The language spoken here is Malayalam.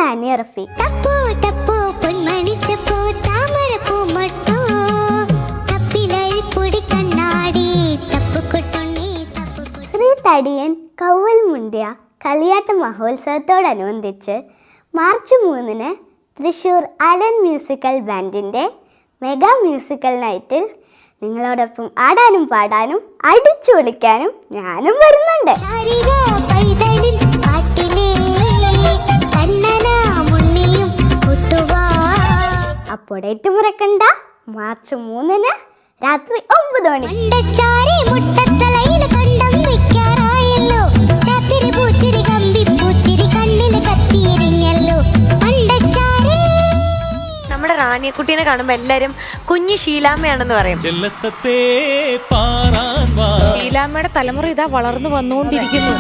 ആനി റഫീഖ്. ശ്രീ തടിയൻ കൗവൽ മുണ്ടിയ കളിയാട്ട മഹോത്സവത്തോടനുബന്ധിച്ച് മാർച്ച് 3 തൃശ്ശൂർ അലൻ മ്യൂസിക്കൽ ബാൻഡിൻ്റെ മെഗാ മ്യൂസിക്കൽ നൈറ്റിൽ നിങ്ങളോടൊപ്പം ആടാനും പാടാനും അടിച്ചു വിളിക്കാനും ഞാനും വരുന്നുണ്ട്. അപ്പോൾ ഡേറ്റ് മുറക്കണ്ട, മാർച്ച് 3 രാത്രി 9 മണി. നമ്മുടെ റാണിയക്കുട്ടീനെ കാണുമ്പോ എല്ലാരും കുഞ്ഞു ശീലാമ്മയാണെന്ന് പറയും. ശീലാമ്മയുടെ തലമുറ ഇതാ വളർന്നു വന്നുകൊണ്ടിരിക്കുന്നു.